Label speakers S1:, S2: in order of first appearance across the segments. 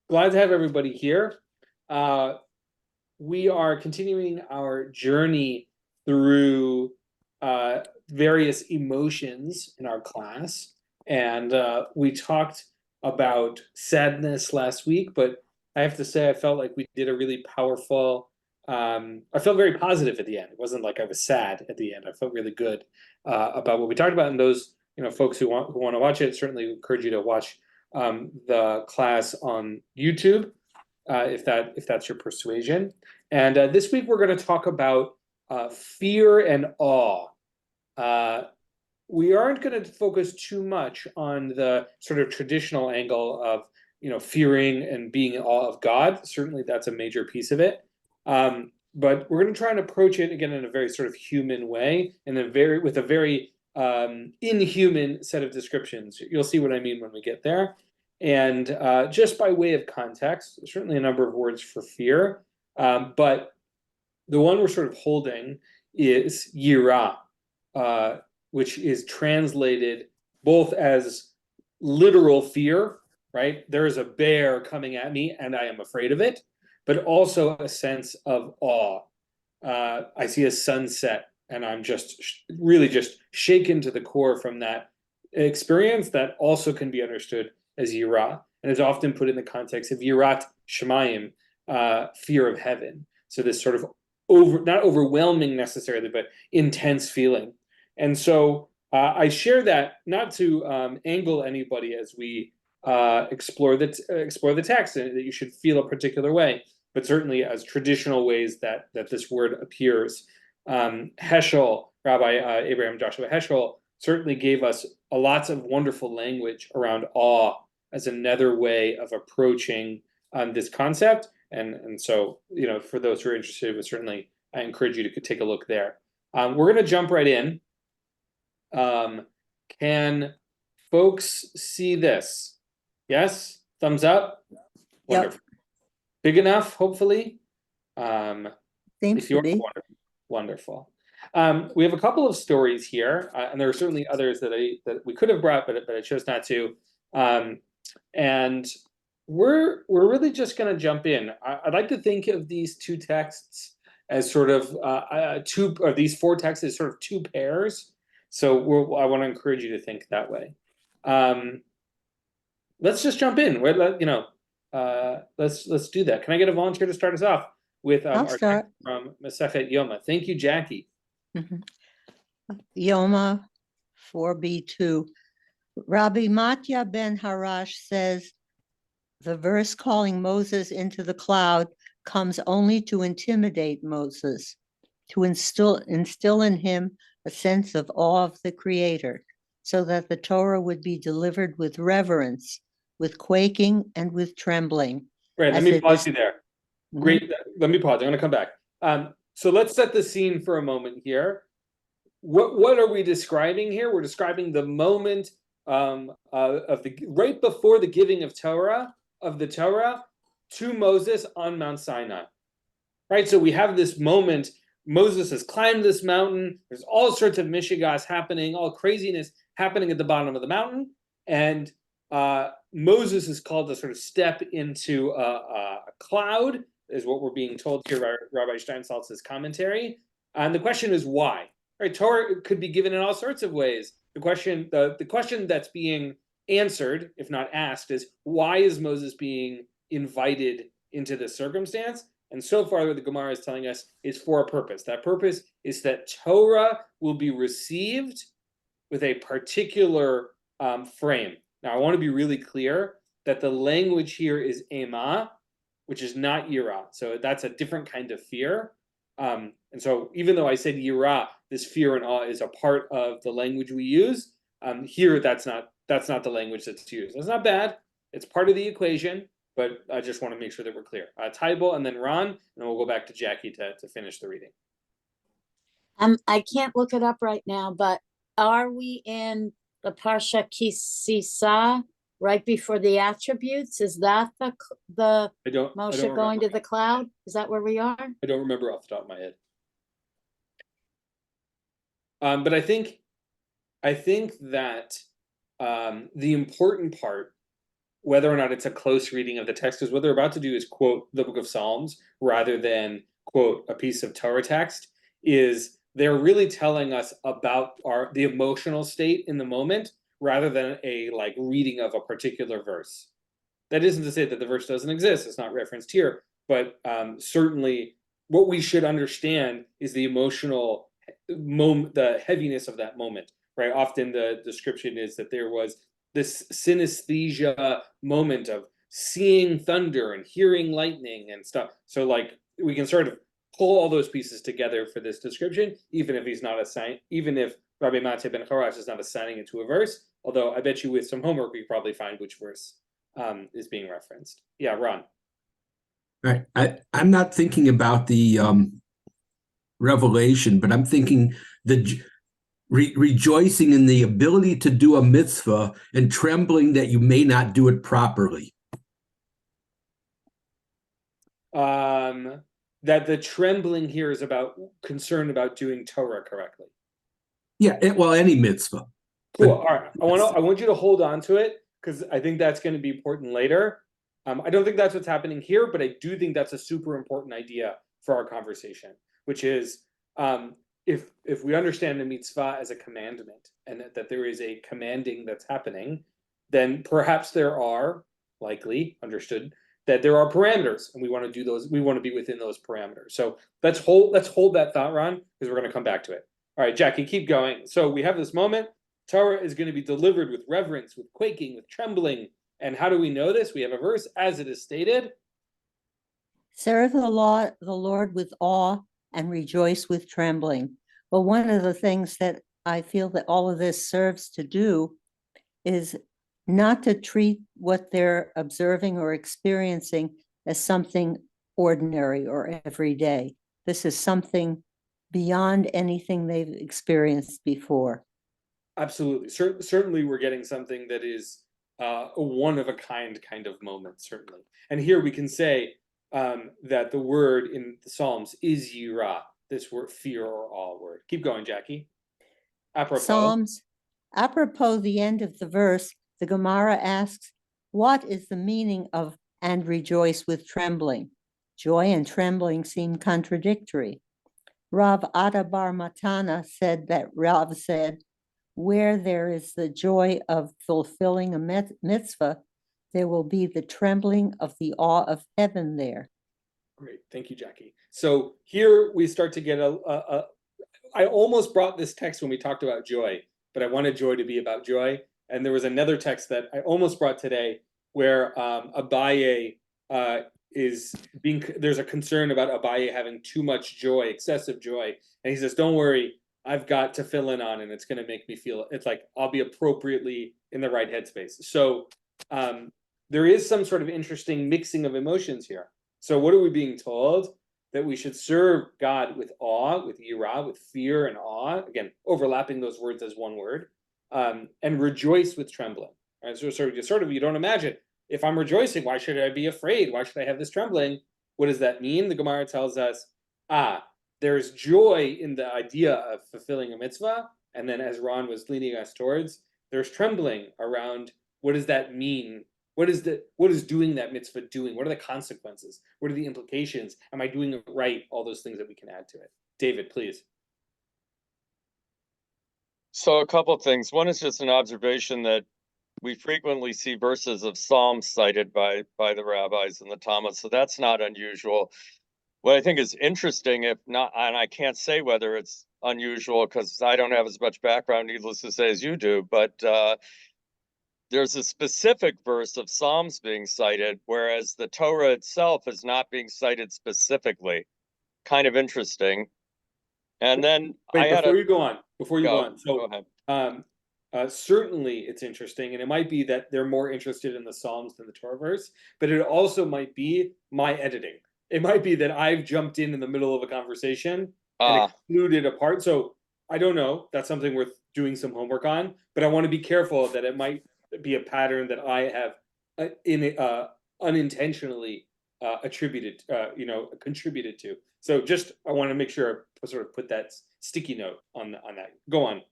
S1: Glad to have everybody here. We are continuing our journey through various emotions in our class. And we talked about sadness last week, but I have to say, I felt like we did a really powerful, I felt very positive at the end. It wasn't like I was sad at the end. I felt really good about what we talked about. And those, folks who want to watch it, certainly encourage you to watch the class on YouTube, if that's your persuasion. And this week we're going to talk about fear and awe. We aren't going to focus too much on the sort of traditional angle of fearing and being in awe of God. Certainly, that's a major piece of it. But we're going to try and approach it again in a very sort of human way, and with a very inhuman set of descriptions. You'll see what I mean when we get there. And just by way of context, certainly a number of words for fear, but the one we're sort of holding is yirah, which is translated both as literal fear, right? There is a bear coming at me and I am afraid of it, but also a sense of awe. I see a sunset and I'm just really just shaken to the core from that experience. That also can be understood as yirah, and is often put in the context of yirat shemayim, fear of heaven. So this sort of not overwhelming necessarily, but intense feeling. And so I share that not to angle anybody as we explore the text, and that you should feel a particular way, but certainly as traditional ways that this word appears. Heschel, Rabbi Abraham Joshua Heschel, certainly gave us lots of wonderful language around awe as another way of approaching this concept. And so, for those who are interested, certainly I encourage you to take a look there. We're going to jump right in. Can folks see this? Yes? Thumbs up? Wonderful. Yep. Big enough, hopefully?
S2: Seems to be.
S1: Wonderful. We have a couple of stories here, and there are certainly others that we could have brought, but I chose not to. And we're really just going to jump in. I'd like to think of these two texts as sort of these four texts as sort of two pairs. So I want to encourage you to think that way. Let's just jump in. Let's do that. Can I get a volunteer to start us off with our text from Masechet Yoma? Thank you, Jackie.
S2: Yoma 4b2. Rabbi Matya ben Harash says the verse calling Moses into the cloud comes only to intimidate Moses, to instill in him a sense of awe of the Creator, so that the Torah would be delivered with reverence, with quaking, and with trembling.
S1: Right, let me pause you there. Great, let me pause. I'm going to come back. So let's set the scene for a moment here. What are we describing here? We're describing the moment right before the giving of the Torah to Moses on Mount Sinai. Right, so we have this moment. Moses has climbed this mountain. There's all sorts of mishigas happening, all craziness happening at the bottom of the mountain, and Moses is called to sort of step into a cloud, is what we're being told here by Rabbi Steinsaltz's commentary. And the question is why? Right, Torah could be given in all sorts of ways. The question that's being answered, if not asked, is why is Moses being invited into this circumstance? And so far, what the Gemara is telling us is for a purpose. That purpose is that Torah will be received with a particular frame. Now, I want to be really clear that the language here is ema, which is not yirah. So that's a different kind of fear. And so even though I said yirah, this fear and awe is a part of the language we use, here that's not the language that's used. That's not bad. It's part of the equation, but I just want to make sure that we're clear. Tybal and then Ron, and then we'll go back to Jackie to finish the reading.
S3: I can't look it up right now, but are we in the Parsha Kisisa right before the attributes? Is that the Moshe going to the cloud? Is that where we are?
S1: I don't remember off the top of my head. But I think that the important part whether or not it's a close reading of the text, because what they're about to do is quote the book of Psalms rather than quote a piece of Torah text, is they're really telling us about the emotional state in the moment rather than a like reading of a particular verse. That isn't to say that the verse doesn't exist, it's not referenced here, but certainly what we should understand is the emotional moment, the heaviness of that moment, right? Often the description is that there was this synesthesia moment of seeing thunder and hearing lightning and stuff. So like we can sort of pull all those pieces together for this description, even if he's not assigning, even if Rabbi Mateh ben Harash is not assigning it to a verse. Although I bet you with some homework we probably find which verse is being referenced. Yeah, Ron.
S4: Right. I'm not thinking about the revelation, but I'm thinking the rejoicing in the ability to do a mitzvah and trembling that you may not do it properly.
S1: That the trembling here is about concern about doing Torah correctly.
S4: Yeah, well, any mitzvah.
S1: Cool. All right. I want you to hold on to it because I think that's going to be important later. I don't think that's what's happening here, but I do think that's a super important idea for our conversation, which is if we understand the mitzvah as a commandment and that there is a commanding that's happening, then perhaps there are likely understood that there are parameters, and we want to do those. We want to be within those parameters. So let's hold that thought, Ron, because we're going to come back to it. All right, Jackie, keep going. So we have this moment. Torah is going to be delivered with reverence, with quaking, with trembling. And how do we know this? We have a verse, as it is stated.
S2: Serve the Lord with awe and rejoice with trembling. Well, one of the things that I feel that all of this serves to do is not to treat what they're observing or experiencing as something ordinary or everyday. This is something beyond anything they've experienced before.
S1: Absolutely. Certainly we're getting something that is a one-of-a-kind kind of moment, certainly. And here we can say that the word in the Psalms is yirah, this word, fear or awe word. Keep going, Jackie. Apropos.
S2: Psalms, apropos the end of the verse, the Gemara asks, what is the meaning of and rejoice with trembling? Joy and trembling seem contradictory. Rav Ada bar Matana said that Rav said, where there is the joy of fulfilling a mitzvah, there will be the trembling of the awe of heaven there.
S1: Great, thank you, Jackie. So here we start to get I almost brought this text when we talked about joy, but I wanted joy to be about joy. And there was another text that I almost brought today where Abaye there's a concern about Abaye having too much joy, excessive joy. And he says, don't worry, I've got tefillin on and it's going to make me feel, it's like I'll be appropriately in the right headspace. So there is some sort of interesting mixing of emotions here. So what are we being told? That we should serve God with awe, with yirah, with fear and awe. Again, overlapping those words as one word. And rejoice with trembling. Right? So sort of, you don't imagine, if I'm rejoicing, why should I be afraid? Why should I have this trembling? What does that mean? The Gemara tells us, there's joy in the idea of fulfilling a mitzvah. And then as Ron was leading us towards, there's trembling around what does that mean? What is doing that mitzvah doing? What are the consequences? What are the implications? Am I doing it right? All those things that we can add to it. David, please.
S5: So a couple of things. One is just an observation that we frequently see verses of Psalms cited by the rabbis in the Talmud, so that's not unusual. What I think is interesting, if not, and I can't say whether it's unusual because I don't have as much background, needless to say, as you do, but there's a specific verse of Psalms being cited, whereas the Torah itself is not being cited specifically. Kind of interesting. And then
S1: before you go on, so
S5: go ahead.
S1: Certainly it's interesting, and it might be that they're more interested in the Psalms than the Torah verse, but it also might be my editing. It might be that I've jumped in the middle of a conversation and excluded a part. So I don't know. That's something worth doing some homework on, but I want to be careful that it might be a pattern that I have unintentionally contributed to. So just I want to make sure I sort of put that sticky note on that. Go on.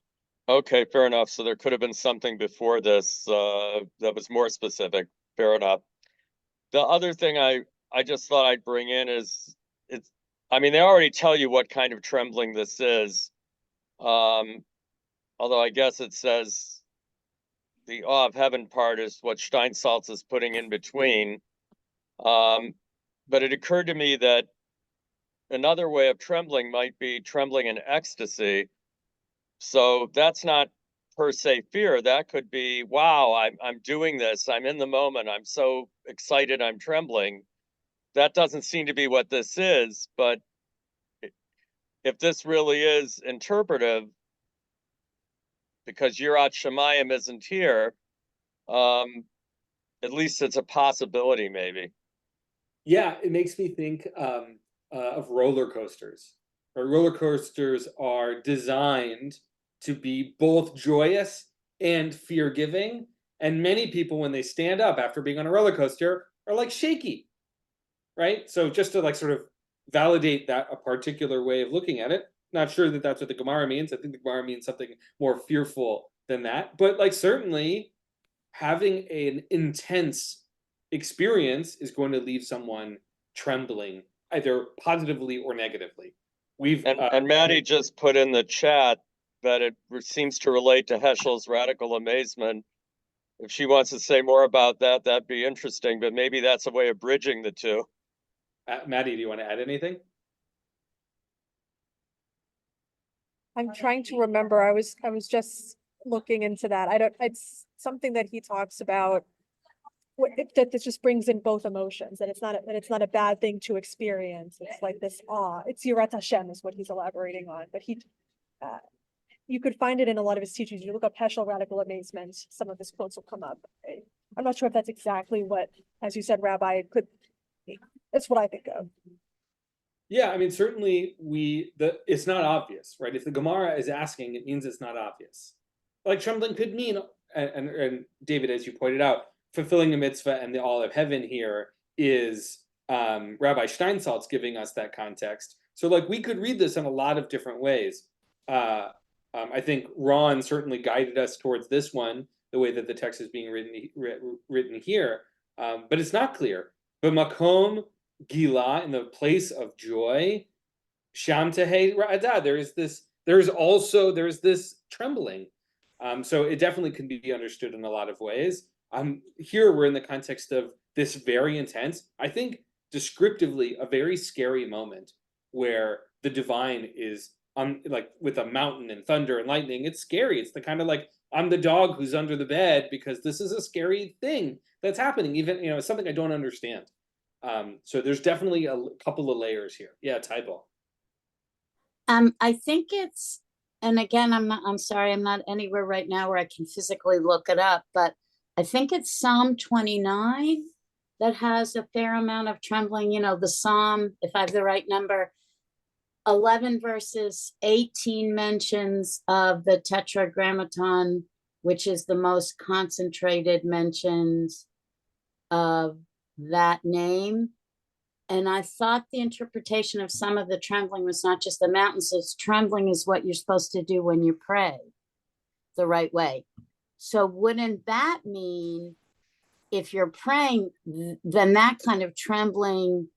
S5: Okay, fair enough. So there could have been something before this that was more specific. fair enough. The other thing I just thought I'd bring in is I mean, they already tell you what kind of trembling this is. Although I guess it says the awe of heaven part is what Steinsaltz is putting in between. But it occurred to me that another way of trembling might be trembling in ecstasy. So that's not per se fear. That could be, wow, I'm doing this. I'm in the moment. I'm so excited. I'm trembling. That doesn't seem to be what this is. But if this really is interpretive, because Yirat Shamayim isn't here, at least it's a possibility, maybe.
S1: Yeah, it makes me think of roller coasters. Roller coasters are designed to be both joyous and fear-giving. And many people, when they stand up after being on a roller coaster, are like shaky, right? So just to like sort of validate that a particular way of looking at it, not sure that that's what the Gemara means. I think the Gemara means something more fearful than that. But like certainly having an intense experience is going to leave someone trembling, either positively or negatively.
S5: And Maddie just put in the chat that it seems to relate to Heschel's radical amazement. If she wants to say more about that, that'd be interesting, but maybe that's a way of bridging the two.
S1: Maddie, do you want to add anything?
S6: I'm trying to remember. I was just looking into that. It's something that he talks about, that this just brings in both emotions, that it's not a bad thing to experience. It's like this awe. It's Yirat Hashem is what he's elaborating on. But you could find it in a lot of his teachings. You look up Heschel radical amazement, some of his quotes will come up. I'm not sure if that's exactly what, as you said, Rabbi, it's what I think of.
S1: Yeah, I mean, certainly it's not obvious, right? If the Gemara is asking, it means it's not obvious. Like trembling could mean, and David, as you pointed out, fulfilling a mitzvah and the awe of heaven here is Rabbi Steinsaltz giving us that context. So like we could read this in a lot of different ways. I think Ron certainly guided us towards this one, the way that the text is being written here, but it's not clear. But Makom Gila, in the place of joy, Sham Tehei Ra'ada, there is this trembling. So it definitely can be understood in a lot of ways. Here we're in the context of this very intense, I think descriptively, a very scary moment where the divine is like with a mountain and thunder and lightning. It's scary. It's the kind of like, I'm the dog who's under the bed because this is a scary thing that's happening. Even, it's something I don't understand. So there's definitely a couple of layers here. Yeah, Tybal.
S3: I think it's, and again, I'm sorry, I'm not anywhere right now where I can physically look it up, but I think it's Psalm 29 that has a fair amount of trembling. The Psalm, if I have the right number, 11 verses, 18 mentions of the Tetragrammaton, which is the most concentrated mentions of that name. And I thought the interpretation of some of the trembling was not just the mountains, it's trembling is what you're supposed to do when you pray the right way. So wouldn't that mean if you're praying, then that kind of trembling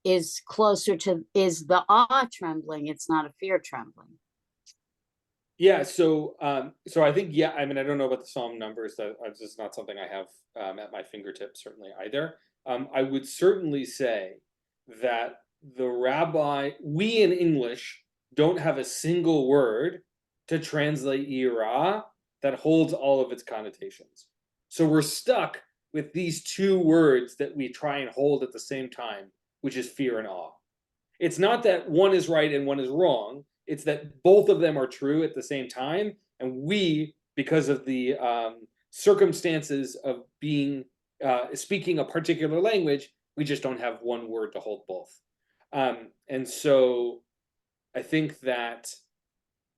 S3: is the awe trembling, it's not a fear trembling.
S1: Yeah, so I think, yeah, I mean, I don't know about the Psalm numbers. That's just not something I have at my fingertips, certainly either. I would certainly say that we in English don't have a single word to translate Yirah that holds all of its connotations. So we're stuck with these two words that we try and hold at the same time, which is fear and awe. It's not that one is right and one is wrong. It's that both of them are true at the same time. And we, because of the circumstances of being speaking a particular language, we just don't have one word to hold both. And so I think that,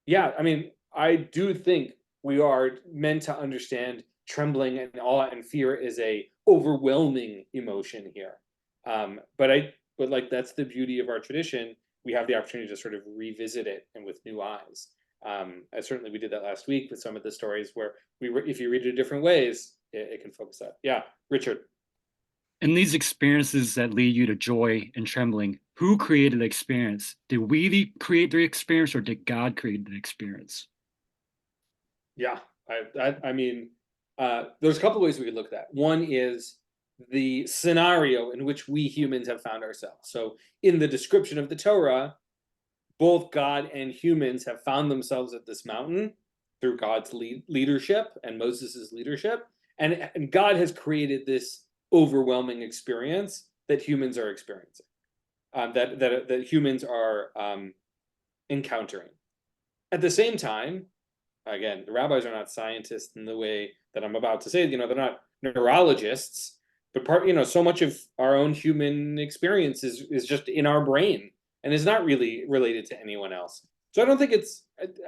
S1: yeah, I mean, I do think we are meant to understand trembling and awe and fear is a overwhelming emotion here. But like that's the beauty of our tradition. We have the opportunity to sort of revisit it and with new eyes. Certainly we did that last week with some of the stories where if you read it different ways, it can focus that. Yeah, Richard.
S7: In these experiences that lead you to joy and trembling, who created the experience? Did we create the experience, or did God create the experience?
S1: Yeah, I mean, there's a couple ways we could look at that. One is the scenario in which we humans have found ourselves. So in the description of the Torah, both God and humans have found themselves at this mountain through God's leadership and Moses's leadership, and God has created this overwhelming experience that humans are experiencing, that humans are encountering. At the same time, again, the rabbis are not scientists in the way that I'm about to say. You know, they're not neurologists, but so much of our own human experience is just in our brain and is not really related to anyone else. So I don't think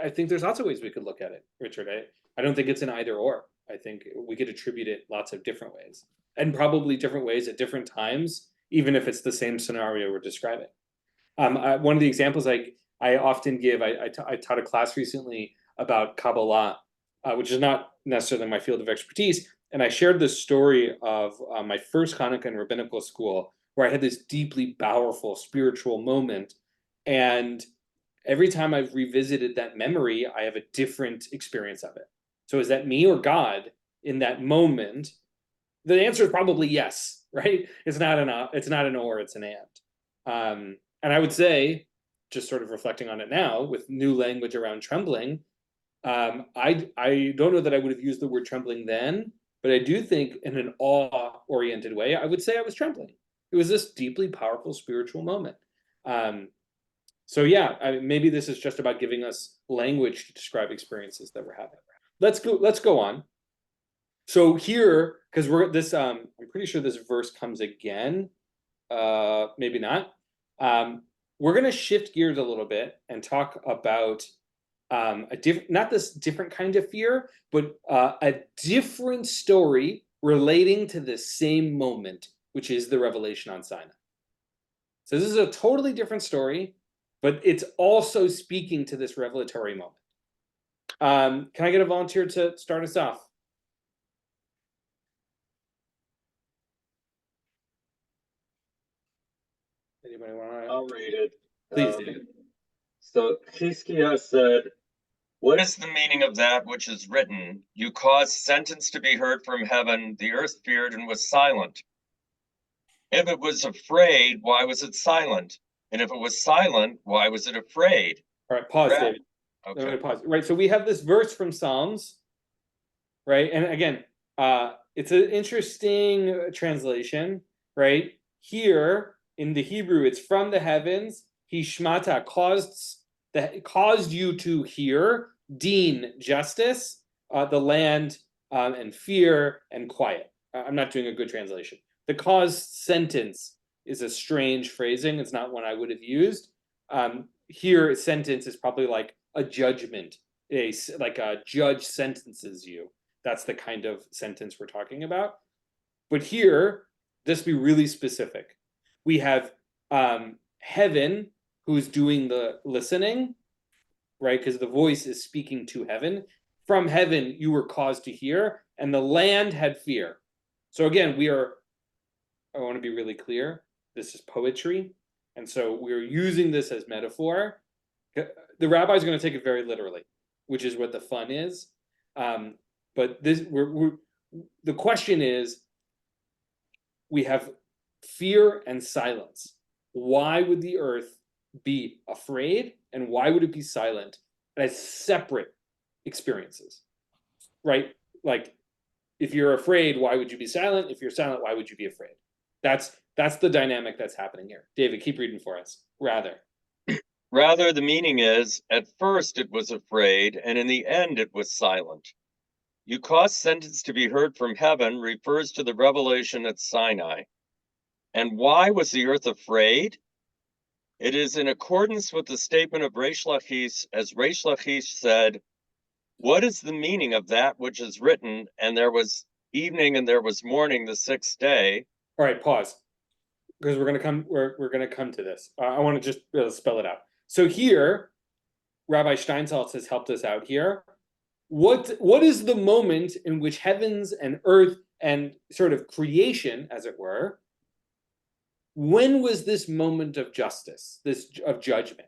S1: I think there's lots of ways we could look at it, Richard. I don't think it's an either or. I think we could attribute it lots of different ways, and probably different ways at different times, even if it's the same scenario we're describing. One of the examples I often give, I taught a class recently about Kabbalah, which is not necessarily my field of expertise. And I shared this story of my first Hanukkah in rabbinical school, where I had this deeply powerful spiritual moment. And every time I've revisited that memory, I have a different experience of it. So is that me or God in that moment? The answer is probably yes, right? It's not an or, it's an and. And I would say, just sort of reflecting on it now with new language around trembling, I don't know that I would have used the word trembling then, but I do think in an awe-oriented way, I would say I was trembling. It was this deeply powerful spiritual moment. So yeah, maybe this is just about giving us language to describe experiences that we're having. Let's go on. So here, because I'm pretty sure this verse comes again. Maybe not. We're going to shift gears a little bit and talk about not this different kind of fear, but a different story relating to the same moment, which is the revelation on Sinai. So this is a totally different story, but it's also speaking to this revelatory moment. Can I get a volunteer to start us off? Anybody want to?
S5: I'll read it.
S1: Please, David.
S5: So Chizkiah said, "What is the meaning of that which is written? You caused sentence to be heard from heaven. The earth feared and was silent. If it was afraid, why was it silent? And if it was silent, why was it afraid?"
S1: All right, pause, David.
S5: Okay.
S1: Pause. Right, so we have this verse from Psalms, right? And again, it's an interesting translation, right? Here in the Hebrew, it's from the heavens. Hishmata caused you to hear, deen, justice, the land, and fear and quiet. I'm not doing a good translation. The caused sentence is a strange phrasing. It's not one I would have used. Here, sentence is probably like a judgment, like a judge sentences you. That's the kind of sentence we're talking about. But here, just be really specific. We have heaven who's doing the listening, right? Because the voice is speaking to heaven. From heaven, you were caused to hear, and the land had fear. So again, I want to be really clear. This is poetry. And so we're using this as metaphor. The rabbis are going to take it very literally, which is what the fun is. But the question is, we have fear and silence. Why would the earth be afraid, and why would it be silent as separate experiences, right? Like, if you're afraid, why would you be silent? If you're silent, why would you be afraid? That's the dynamic that's happening here. David, keep reading for us.
S5: Rather, the meaning is, at first it was afraid, and in the end it was silent. You caused sentence to be heard from heaven refers to the revelation at Sinai. And why was the earth afraid? It is in accordance with the statement of Reish Lachish, as Reish Lachish said, "What is the meaning of that which is written, and there was evening and there was morning the sixth day?"
S1: All right, pause, because we're gonna come to this. I want to just spell it out. So here, Rabbi Steinsaltz has helped us out here. what is the moment in which heavens and earth and sort of creation, as it were, when was this moment of justice, this of judgment?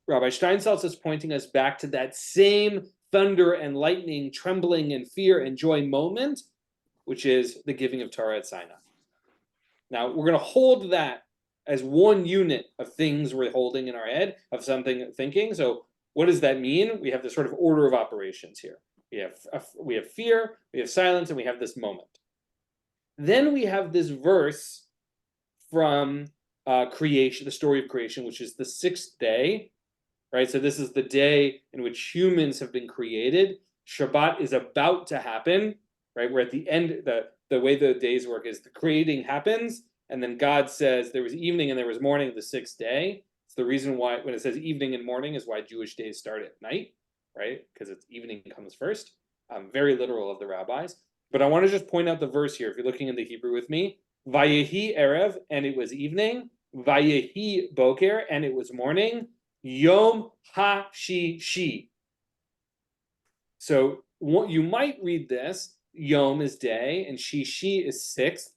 S1: Rabbi Steinsaltz is pointing us back to that same thunder and lightning, trembling and fear and joy moment, which is the giving of Torah at Sinai. Now, we're going to hold that as one unit of things we're holding in our head, of something thinking. So what does that mean? We have this sort of order of operations here. We have fear, we have silence, and we have this moment. Then we have this verse from creation, the story of creation, which is the sixth day, right? So this is the day in which humans have been created. Shabbat is about to happen, right? We're at the end. The way the days work is the creating happens, and then God says there was evening and there was morning the sixth day. It's the reason why when it says evening and morning is why Jewish days start at night, right? Because it's evening comes first. Very literal of the rabbis. But I want to just point out the verse here. If you're looking in the Hebrew with me, Vayehi erev, and it was evening. Vayehi boker, and it was morning. Yom ha-shi-shi. So you might read this. Yom is day, and shi-shi is sixth.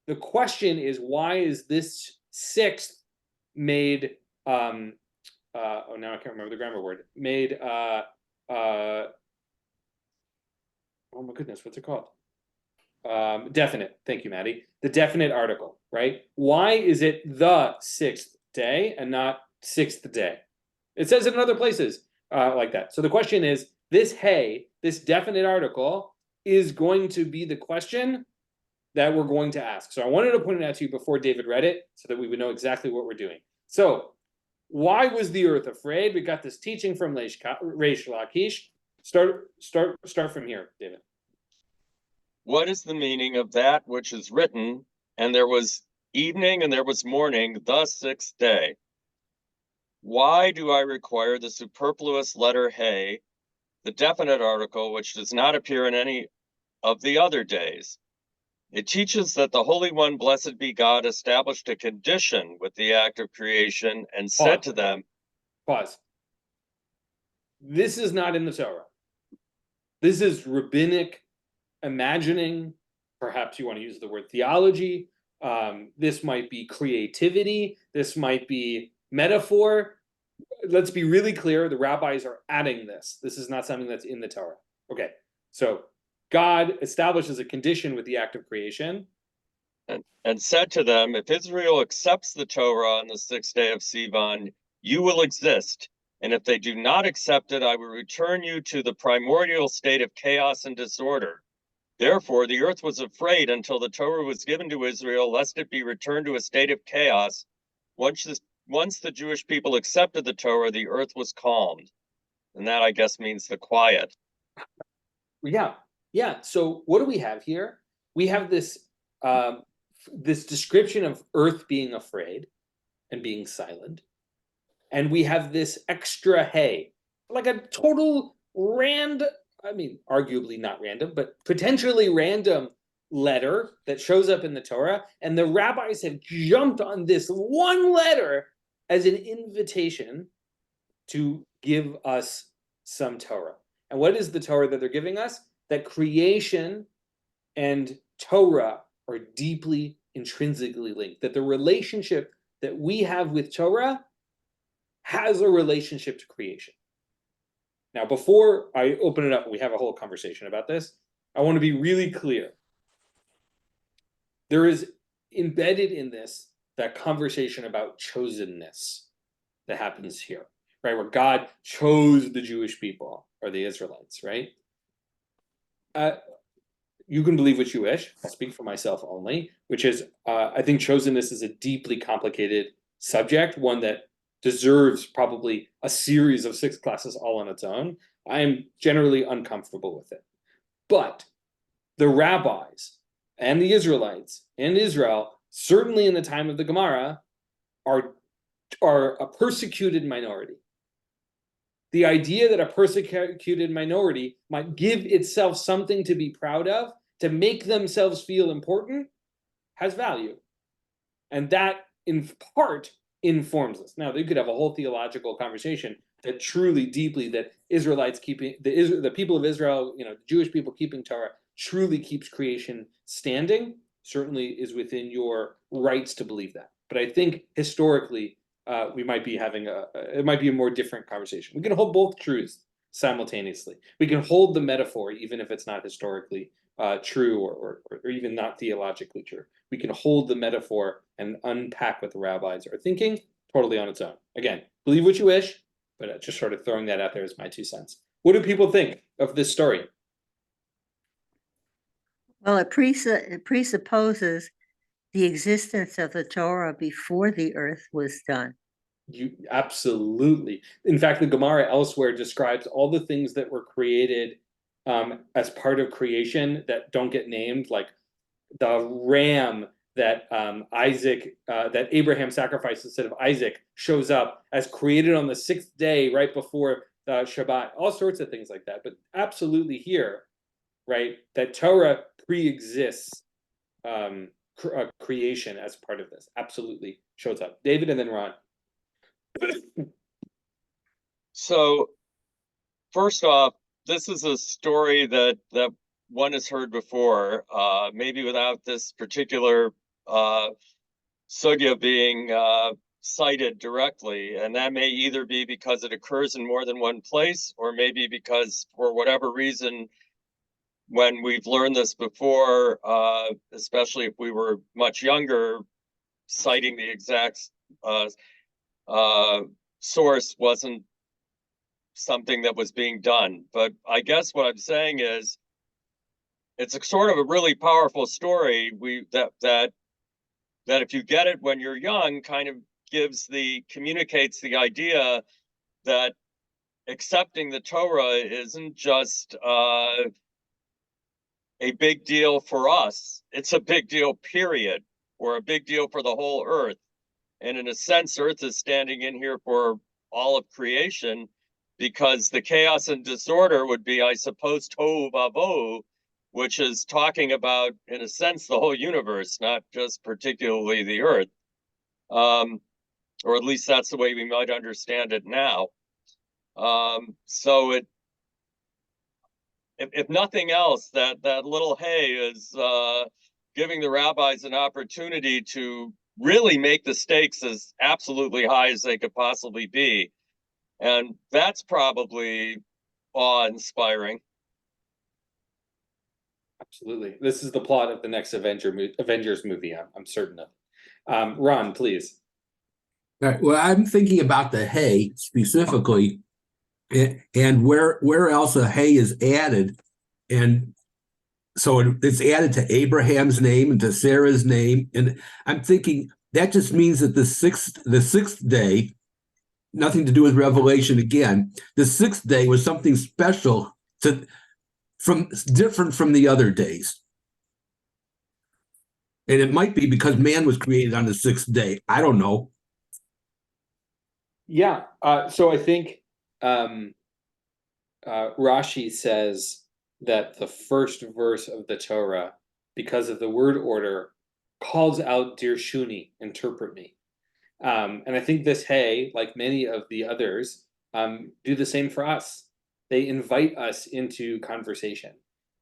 S1: The question is, why is this sixth made? Now I can't remember the grammar word. Made. Oh my goodness, what's it called? Definite. Thank you, Maddie. The definite article, right? Why is it the sixth day and not sixth day? It says it in other places like that. So the question is, this definite article is going to be the question that we're going to ask. So I wanted to point it out to you before David read it so that we would know exactly what we're doing. So why was the earth afraid? We got this teaching from Reish Lakish. Start from here, David.
S5: What is the meaning of that which is written, and there was evening and there was morning, the sixth day? Why do I require the superfluous letter hey, the definite article which does not appear in any of the other days? It teaches that the Holy One, blessed be God, established a condition with the act of creation and said to them.
S1: Pause. This is not in the Torah. This is rabbinic imagining. Perhaps you want to use the word theology. This might be creativity. This might be metaphor. Let's be really clear. The rabbis are adding this. This is not something that's in the Torah. Okay, so God establishes a condition with the act of creation.
S5: And said to them, if Israel accepts the Torah on the sixth day of Sivan, you will exist. And if they do not accept it, I will return you to the primordial state of chaos and disorder. Therefore, the earth was afraid until the Torah was given to Israel, lest it be returned to a state of chaos. Once the Jewish people accepted the Torah, the earth was calmed. And that, I guess, means the quiet.
S1: Yeah. So what do we have here? We have this this description of earth being afraid and being silent. And we have this extra hey, like a total arguably not random, but potentially random letter that shows up in the Torah. And the rabbis have jumped on this one letter as an invitation to give us some Torah. And what is the Torah that they're giving us? That creation and Torah are deeply intrinsically linked, that the relationship that we have with Torah has a relationship to creation. Now, before I open it up, we have a whole conversation about this. I want to be really clear. There is embedded in this that conversation about chosenness that happens here, right? Where God chose the Jewish people or the Israelites, right? You can believe what you wish. I'll speak for myself only, which is, I think chosenness is a deeply complicated subject, one that deserves probably a series of 6 classes all on its own. I am generally uncomfortable with it. But the rabbis and the Israelites and Israel, certainly in the time of the Gemara, are a persecuted minority. The idea that a persecuted minority might give itself something to be proud of, to make themselves feel important, has value. And that, in part, informs us. Now, you could have a whole theological conversation that truly deeply that Israelites keeping the people of Israel, the Jewish people keeping Torah truly keeps creation standing, certainly is within your rights to believe that. But I think historically, we might be having it might be a more different conversation. We can hold both truths simultaneously. We can hold the metaphor, even if it's not historically true or even not theologically true. We can hold the metaphor and unpack what the rabbis are thinking totally on its own. Again, believe what you wish, but just sort of throwing that out there as my 2 cents. What do people think of this story?
S2: Well, it presupposes the existence of the Torah before the earth was done.
S1: You absolutely. In fact, the Gemara elsewhere describes all the things that were created as part of creation that don't get named, like the ram that that Abraham sacrificed instead of Isaac shows up as created on the 6th day, right before Shabbat. All sorts of things like that. But absolutely here, right, that Torah pre-exists creation as part of this. Absolutely shows up. David and then Ron.
S5: So, first off, this is a story that one has heard before, maybe without this particular sugya being cited directly, and that may either be because it occurs in more than one place, or maybe because for whatever reason, when we've learned this before, especially if we were much younger, citing the exact source wasn't something that was being done. But I guess what I'm saying is, it's a sort of a really powerful story. That if you get it when you're young, kind of communicates the idea that accepting the Torah isn't just a big deal for us. It's a big deal, period, or a big deal for the whole earth. And in a sense, earth is standing in here for all of creation, because the chaos and disorder would be, I suppose, tohu vavohu, which is talking about, in a sense, the whole universe, not just particularly the earth. Or at least that's the way we might understand it now. So if nothing else, that little hay is giving the rabbis an opportunity to really make the stakes as absolutely high as they could possibly be. And that's probably awe-inspiring.
S1: Absolutely. This is the plot of the next Avengers movie, I'm certain of. Ron, please.
S4: All right. Well, I'm thinking about the hay specifically, and where else a hay is added. And so it's added to Abraham's name and to Sarah's name. And I'm thinking that just means that the sixth day, nothing to do with Revelation again, the 6th day was something special, different from the other days. And it might be because man was created on the 6th day. I don't know.
S1: Yeah. So I think Rashi says that the first verse of the Torah, because of the word order, calls out Dirshuni, interpret me. And I think this hay, like many of the others, do the same for us. They invite us into conversation.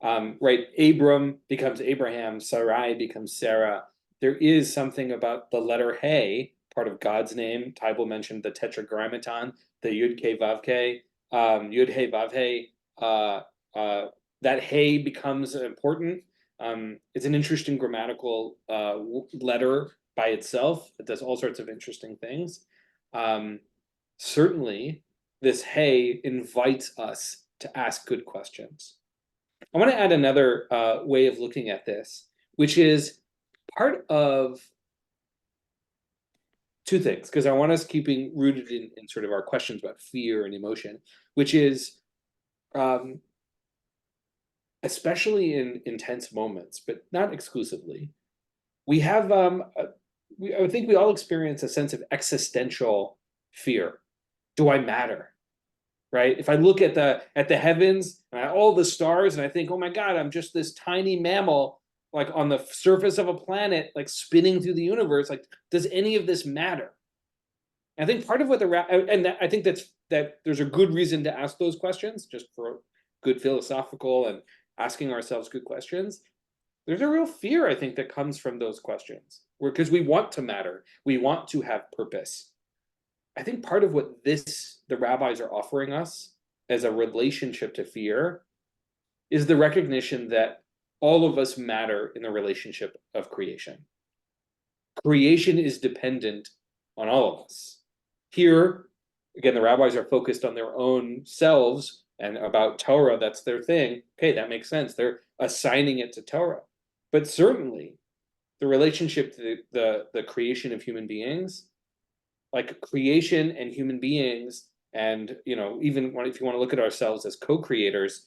S1: Right? Abram becomes Abraham, Sarai becomes Sarah. There is something about the letter hay, part of God's name. Tybal mentioned the tetragrammaton, the Yud Ke Vav Ke, Yud He Vav He. That hay becomes important. It's an interesting grammatical letter by itself. It does all sorts of interesting things. Certainly, this hay invites us to ask good questions. I want to add another way of looking at this, which is part of 2 things, because I want us keeping rooted in sort of our questions about fear and emotion, which is especially in intense moments, but not exclusively, we have I think we all experience a sense of existential fear. Do I matter? Right? If I look at the heavens and all the stars, and I think, oh my God, I'm just this tiny mammal, like on the surface of a planet, like spinning through the universe. Like, does any of this matter? I think part of what I think that's that there's a good reason to ask those questions, just for good philosophical and asking ourselves good questions. There's a real fear, I think, that comes from those questions, because we want to matter, we want to have purpose. I think part of what the rabbis are offering us as a relationship to fear is the recognition that all of us matter in the relationship of creation. Creation is dependent on all of us. Here, again, the rabbis are focused on their own selves and about Torah, that's their thing. Okay, that makes sense. They're assigning it to Torah. But certainly, the relationship to the creation of human beings, like creation and human beings, and even if you want to look at ourselves as co-creators,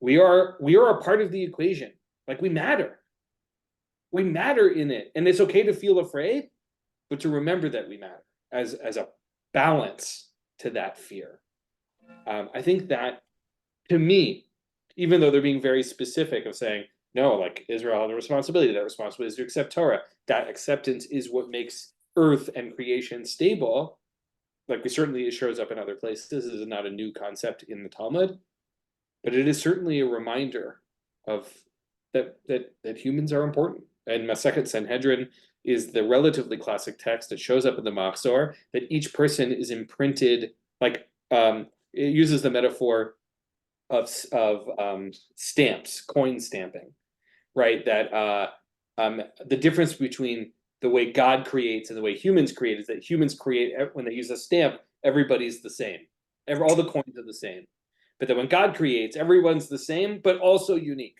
S1: we are a part of the equation. Like we matter in it, and it's okay to feel afraid, but to remember that we matter as a balance to that fear. I think that, to me, even though they're being very specific of saying, no, like Israel has a responsibility, that responsibility is to accept Torah, that acceptance is what makes earth and creation stable. Like it shows up in other places. This is not a new concept in the Talmud, but it is certainly a reminder of that humans are important. And Masechet Sanhedrin is the relatively classic text. It shows up in the Machzor that each person is imprinted, like it uses the metaphor of stamps, coin stamping, right? That the difference between the way God creates and the way humans create is that humans create, when they use a stamp, everybody's the same. All the coins are the same. But then when God creates, everyone's the same, but also unique.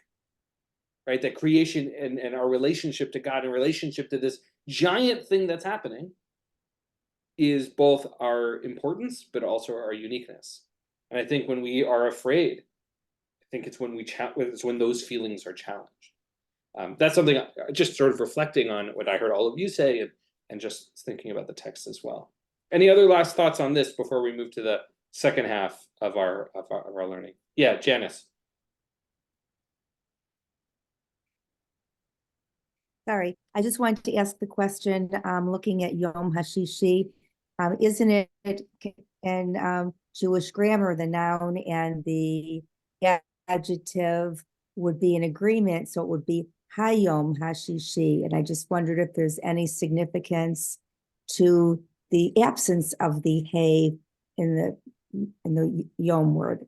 S1: Right? That creation and our relationship to God and relationship to this giant thing that's happening is both our importance, but also our uniqueness. And I think when we are afraid, I think it's when those feelings are challenged. That's something just sort of reflecting on what I heard all of you say and just thinking about the text as well. Any other last thoughts on this before we move to the second half of our learning? Yeah, Janice.
S8: Sorry, I just wanted to ask the question, looking at Yom HaShishi, isn't it in Jewish grammar, the noun and the adjective would be in agreement, so it would be Hayom HaShishi, and I just wondered if there's any significance to the absence of the Hay in the Yom word.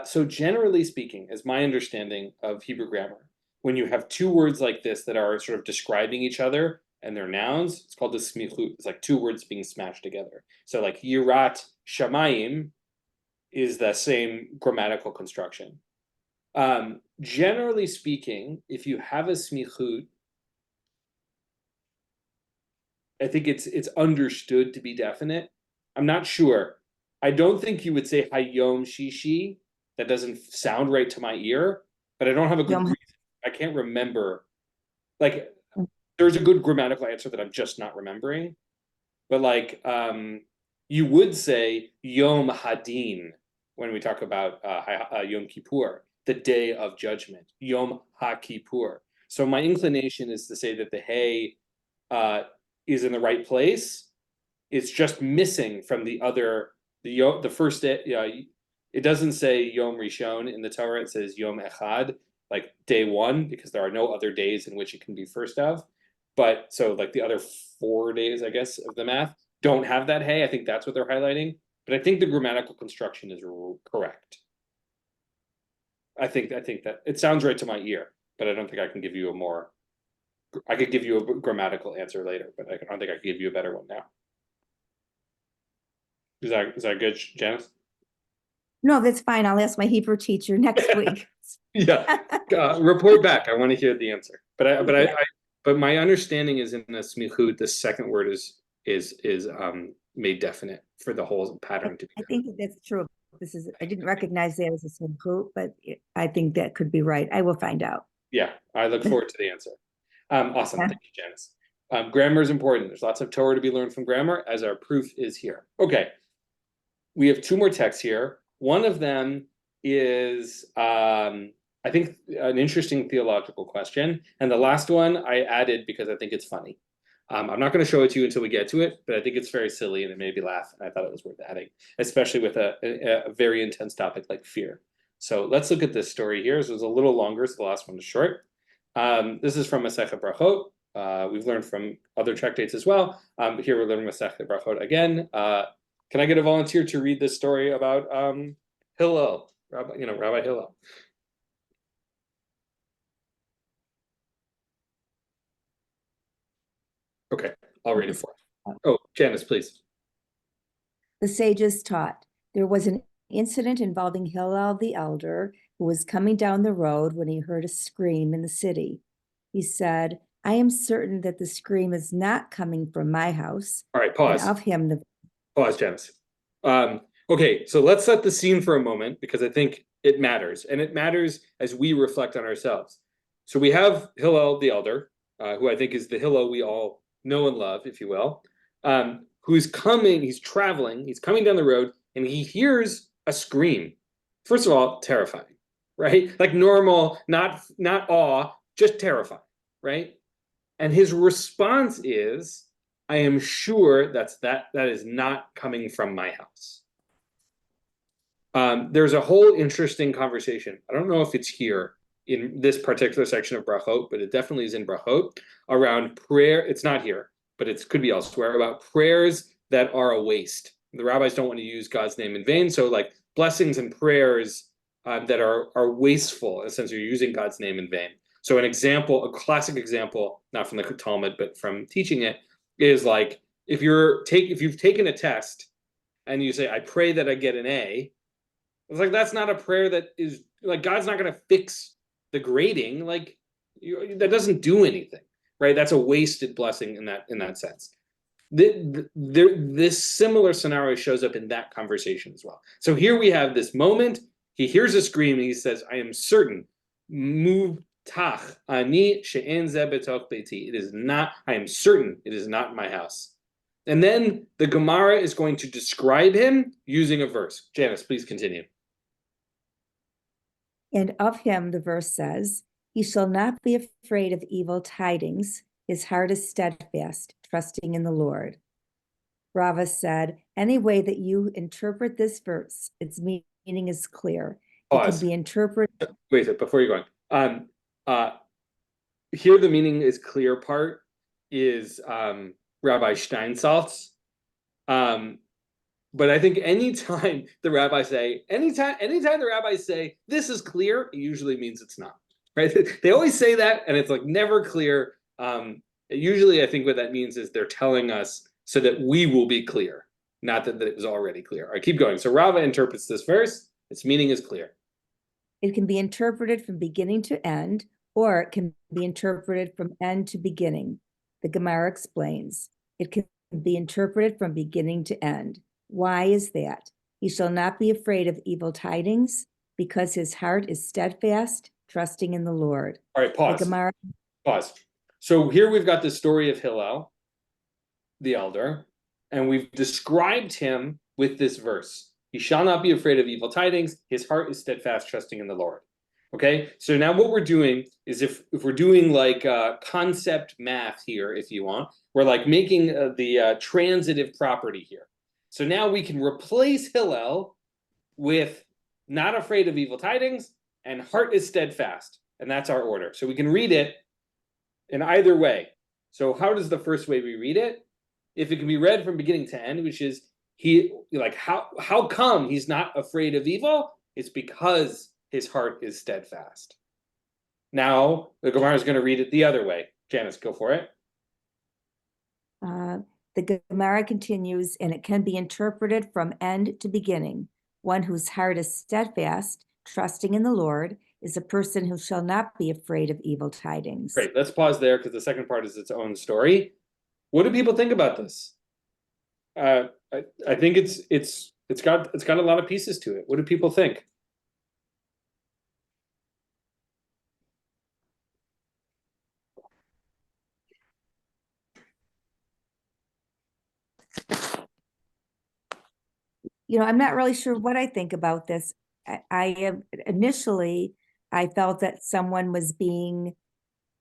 S1: So generally speaking, as my understanding of Hebrew grammar, when you have two words like this that are sort of describing each other and they're nouns, it's called a smichut. It's like two words being smashed together. So like Yirat Shamayim is the same grammatical construction. Generally speaking, if you have a smichut, I think it's understood to be definite. I'm not sure. I don't think you would say Hayom Shishi. That doesn't sound right to my ear, but I don't have a good reason. I can't remember. Like, there's a good grammatical answer that I'm just not remembering. But like, you would say Yom Hadin when we talk about Yom Kippur, the day of judgment, Yom HaKippur. So my inclination is to say that the Hey is in the right place. It's just missing from the other. The first day, it doesn't say Yom Rishon in the Torah. It says Yom Echad, like day one, because there are no other days in which it can be first of. But so like the other 4 days, I guess, of the math don't have that Hey. I think that's what they're highlighting. But I think the grammatical construction is correct. I think that it sounds right to my ear, but I don't think I can give you I could give you a grammatical answer later, but I don't think I could give you a better one now. Is that good, Janice?
S8: No, that's fine. I'll ask my Hebrew teacher next week.
S1: Yeah, report back. I want to hear the answer. But my understanding is in the smichut, the second word is made definite for the whole pattern to be.
S8: I think that's true. I didn't recognize that as a smichut, but I think that could be right. I will find out.
S1: Yeah, I look forward to the answer. Awesome, thank you, Janice. Grammar is important. There's lots of Torah to be learned from grammar, as our proof is here. Okay, we have 2 more texts here. One of them is, I think, an interesting theological question. And the last one I added because I think it's funny. I'm not going to show it to you until we get to it, but I think it's very silly and it made me laugh, and I thought it was worth adding, especially with a very intense topic like fear. So let's look at this story here. So it's a little longer, so the last one is short. This is from Masechet Brachot. We've learned from other tractates as well. But here we're learning Masechet Brachot again. Can I get a volunteer to read this story about Hillel, Rabbi Hillel? Okay, I'll read it for you. Oh, Janice, please.
S8: The sages taught. There was an incident involving Hillel the elder, who was coming down the road when he heard a scream in the city. He said, I am certain that the scream is not coming from my house.
S1: All right, pause.
S8: And of him, the
S1: Pause, Janice. Okay, so let's set the scene for a moment because I think it matters, and it matters as we reflect on ourselves. So we have Hillel the elder, who I think is the Hillel we all know and love, if you will, who's coming, he's traveling, he's coming down the road, and he hears a scream. First of all, terrifying, right? Like normal, not awe, just terrifying, right? And his response is, I am sure that is not coming from my house. There's a whole interesting conversation. I don't know if it's here in this particular section of Brachot, but it definitely is in Brachot around prayer. It's not here, but it could be elsewhere, about prayers that are a waste. The rabbis don't want to use God's name in vain. So like blessings and prayers that are wasteful, in a sense, you're using God's name in vain. So an example, a classic example, not from the Talmud, but from teaching it, is like if you've taken a test and you say, I pray that I get an A, it's like that's not a prayer that is like God's not going to fix the grading. Like that doesn't do anything, right? That's a wasted blessing in that sense. This similar scenario shows up in that conversation as well. So here we have this moment. He hears a scream and he says, I am certain. Move tach ani she'en ze betoch beiti. It is not, I am certain it is not my house. And then the Gemara is going to describe him using a verse. Janice, please continue.
S8: And of him, the verse says, he shall not be afraid of evil tidings. His heart is steadfast, trusting in the Lord. Rava said, any way that you interpret this verse, its meaning is clear.
S1: Pause.
S8: It can be interpreted.
S1: Wait, before you go on. Here the meaning is clear part is Rabbi Steinsaltz. But I think anytime the rabbis say this is clear, it usually means it's not. Right? They always say that, and it's like never clear. Usually, I think what that means is they're telling us so that we will be clear, not that it was already clear. I keep going. So Rava interprets this verse. Its meaning is clear.
S8: It can be interpreted from beginning to end, or it can be interpreted from end to beginning. The Gemara explains. It can be interpreted from beginning to end. Why is that? He shall not be afraid of evil tidings, because his heart is steadfast, trusting in the Lord.
S1: All right, pause.
S8: The Gemara.
S1: Pause. So here we've got the story of Hillel, the elder, and we've described him with this verse. He shall not be afraid of evil tidings. His heart is steadfast, trusting in the Lord. Okay, so now what we're doing is if we're doing like concept math here, if you want, we're like making the transitive property here. So now we can replace Hillel with not afraid of evil tidings and heart is steadfast. And that's our order. So we can read it in either way. So how does the first way we read it? If it can be read from beginning to end, which is how come he's not afraid of evil? It's because his heart is steadfast. Now the Gemara is going to read it the other way. Janice, go for it.
S8: The Gemara continues, and it can be interpreted from end to beginning. One whose heart is steadfast, trusting in the Lord, is a person who shall not be afraid of evil tidings.
S1: Great. Let's pause there because the second part is its own story. What do people think about this? I think it's got a lot of pieces to it. What do people think?
S8: I'm not really sure what I think about this. I initially, I felt that someone was being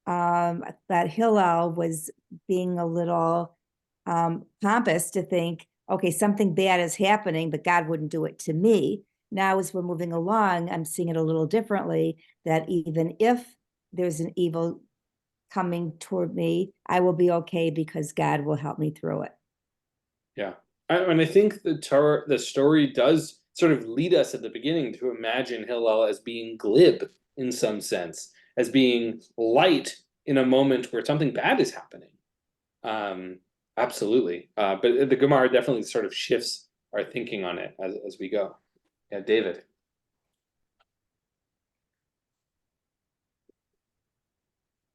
S8: that Hillel was being a little pompous to think, okay, something bad is happening, but God wouldn't do it to me. Now, as we're moving along, I'm seeing it a little differently, that even if there's an evil coming toward me, I will be okay because God will help me through it.
S1: Yeah. And I think the story does sort of lead us at the beginning to imagine Hillel as being glib in some sense, as being light in a moment where something bad is happening. Absolutely. But the Gemara definitely sort of shifts our thinking on it as we go. Yeah, David.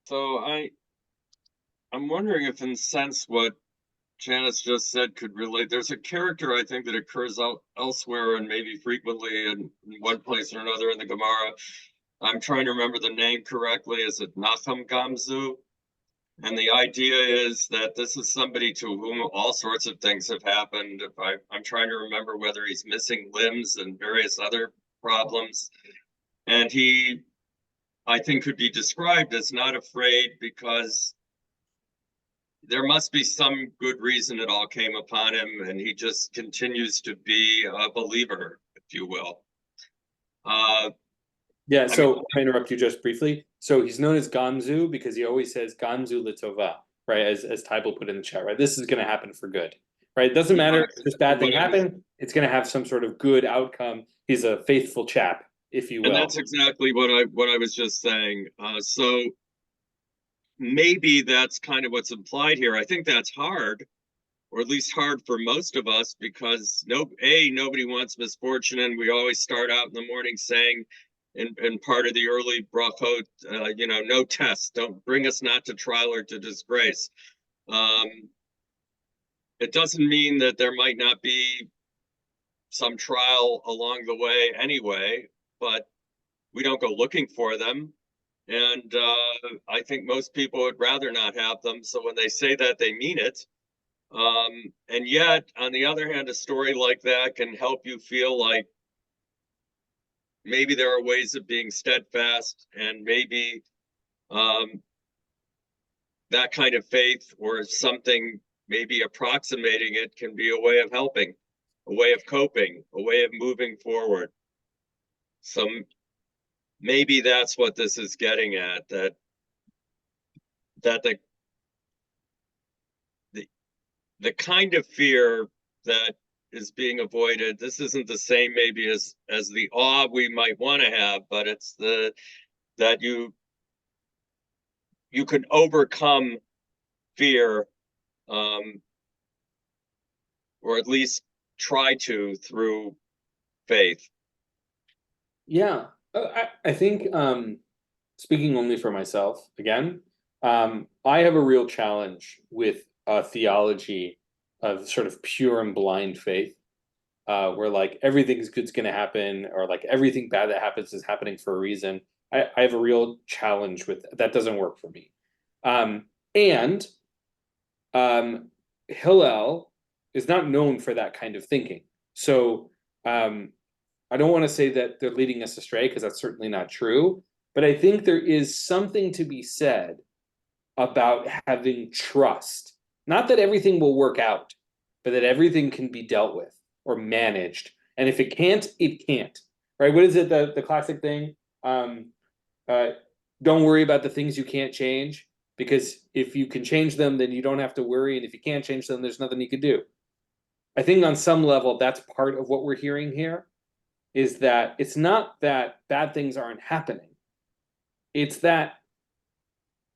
S5: So I'm wondering if in a sense what Janice just said could relate. There's a character I think that occurs elsewhere and maybe frequently in one place or another in the Gemara. I'm trying to remember the name correctly. Is it Nachum Gamzu? And the idea is that this is somebody to whom all sorts of things have happened. I'm trying to remember whether he's missing limbs and various other problems. And he, I think, could be described as not afraid because there must be some good reason it all came upon him, and he just continues to be a believer, if you will.
S1: Yeah, so I interrupt you just briefly. So he's known as Gamzu because he always says Gamzu Litova, right? As Tybal put in the chat, right? This is going to happen for good, right? It doesn't matter if this bad thing happened, it's going to have some sort of good outcome. He's a faithful chap, if you will.
S5: And that's exactly what I was just saying. So maybe that's kind of what's implied here. I think that's hard, or at least hard for most of us, because nobody wants misfortune, and we always start out in the morning saying, in part of the early brachot, no test, don't bring us not to trial or to disgrace. It doesn't mean that there might not be some trial along the way anyway, but we don't go looking for them. And I think most people would rather not have them. So when they say that, they mean it. And yet, on the other hand, a story like that can help you feel like maybe there are ways of being steadfast, and maybe that kind of faith or something maybe approximating it can be a way of helping, a way of coping, a way of moving forward. So maybe that's what this is getting at, that the kind of fear that is being avoided, this isn't the same maybe as the awe we might want to have, but it's that you can overcome fear, or at least try to, through faith.
S1: Yeah, I think speaking only for myself again, I have a real challenge with a theology of sort of pure and blind faith, where like everything's good's going to happen, or like everything bad that happens is happening for a reason. I have a real challenge with that. Doesn't work for me. And Hillel is not known for that kind of thinking. So I don't want to say that they're leading us astray, because that's certainly not true. But I think there is something to be said about having trust. Not that everything will work out, but that everything can be dealt with or managed. And if it can't, it can't. Right? What is it, the classic thing? Don't worry about the things you can't change, because if you can change them, then you don't have to worry. And if you can't change them, there's nothing you can do. I think on some level, that's part of what we're hearing here, is that it's not that bad things aren't happening. It's that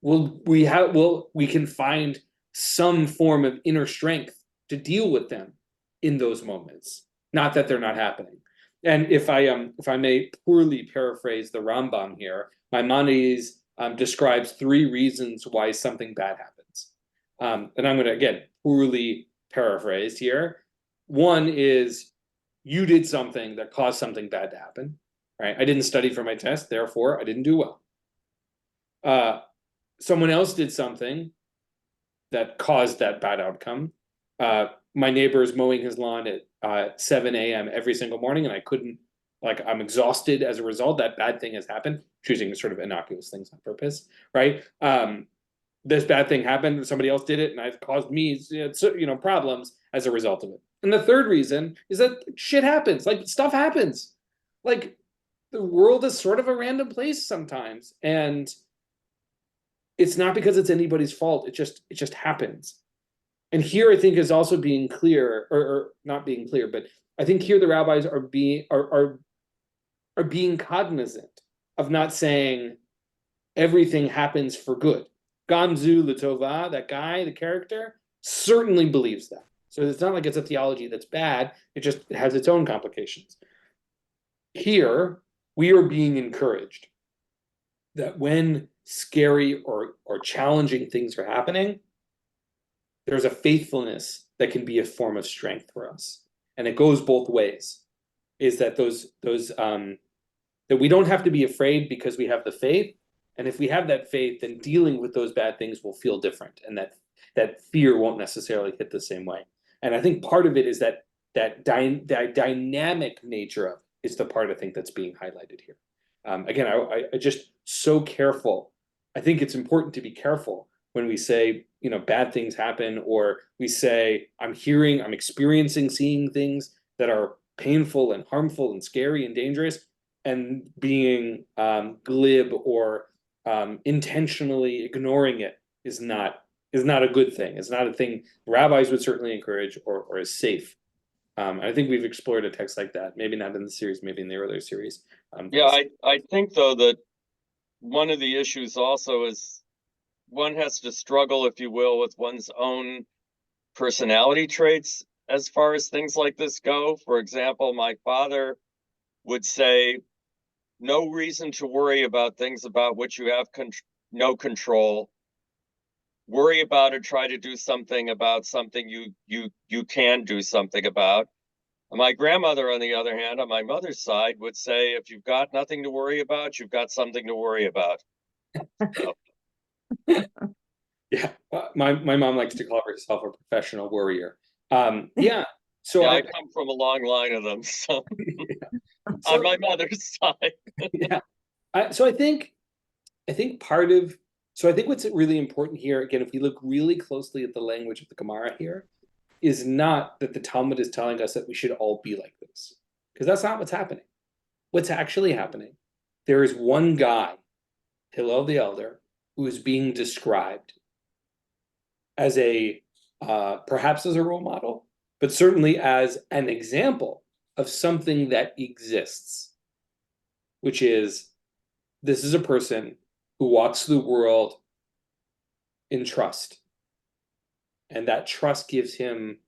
S1: we can find some form of inner strength to deal with them in those moments. Not that they're not happening. And if I may poorly paraphrase the Rambam here, Maimonides describes 3 reasons why something bad happens. And I'm going to, again, poorly paraphrase here. One is you did something that caused something bad to happen, right? I didn't study for my test, therefore I didn't do well. Someone else did something that caused that bad outcome. My neighbor is mowing his lawn at 7 a.m. every single morning, and I couldn't like I'm exhausted as a result, that bad thing has happened, choosing sort of innocuous things on purpose, right? This bad thing happened, somebody else did it, and it caused me, problems as a result of it. And the third reason is that shit happens, like stuff happens. Like the world is sort of a random place sometimes, and it's not because it's anybody's fault. It just happens. And here I think is also being clear, or not being clear, but I think here the rabbis are being cognizant of not saying everything happens for good. Gamzu Latova, that guy, the character, certainly believes that. So it's not like it's a theology that's bad, it has its own complications. Here, we are being encouraged that when scary or challenging things are happening, there's a faithfulness that can be a form of strength for us. And it goes both ways. Is that that we don't have to be afraid because we have the faith. And if we have that faith, then dealing with those bad things will feel different. And that fear won't necessarily hit the same way. And I think part of it is that dynamic nature of it is the part I think that's being highlighted here. Again, I just so careful. I think it's important to be careful when we say, bad things happen, or we say, I'm experiencing, seeing things that are painful and harmful and scary and dangerous, and being glib or intentionally ignoring it is not a good thing. It's not a thing rabbis would certainly encourage or is safe. I think we've explored a text like that, maybe not in the series, maybe in the earlier series.
S5: I think though that one of the issues also is one has to struggle, if you will, with one's own personality traits as far as things like this go. For example, my father would say, no reason to worry about things about which you have no control. Worry about it, try to do something about something you can do something about. And my grandmother, on the other hand, on my mother's side, would say, if you've got nothing to worry about, you've got something to worry about. So.
S1: Yeah, my mom likes to call herself a professional worrier. So
S5: I come from a long line of them, so on my mother's side.
S1: So I think what's really important here, again, if we look really closely at the language of the Gemara here, is not that the Talmud is telling us that we should all be like this, because that's not what's happening. What's actually happening, there is one guy, Hillel the Elder, who is being described as perhaps as a role model, but certainly as an example of something that exists, which is, this is a person who walks through the world in trust. And that trust gives him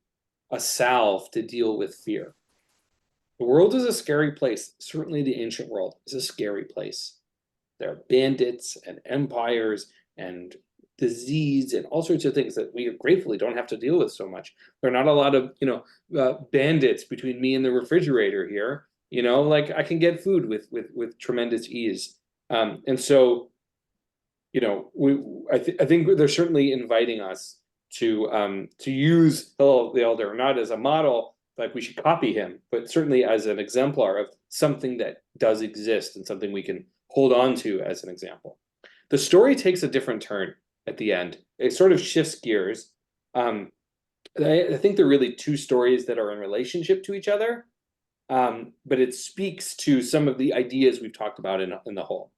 S1: a salve to deal with fear. The world is a scary place. Certainly the ancient world is a scary place. There are bandits and empires and disease and all sorts of things that we gratefully don't have to deal with so much. There are not a lot of, bandits between me and the refrigerator here. Like I can get food with tremendous ease. And so, I think they're certainly inviting us to use Hillel the Elder, not as a model, like we should copy him, but certainly as an exemplar of something that does exist and something we can hold on to as an example. The story takes a different turn at the end. It sort of shifts gears. I think there are really two stories that are in relationship to each other, but it speaks to some of the ideas we've talked about in the whole.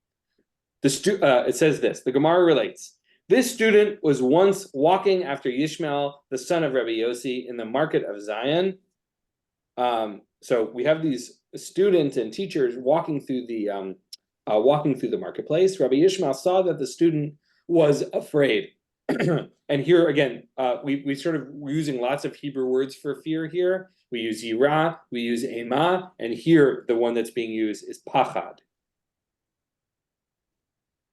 S1: It says this, the Gemara relates, this student was once walking after Yishmael, the son of Rabbi Yossi, in the market of Zion. So we have these students and teachers walking through the marketplace. Rabbi Yishmael saw that the student was afraid. And here again, we're using lots of Hebrew words for fear here. We use yira, we use ema, and here the one that's being used is pachad.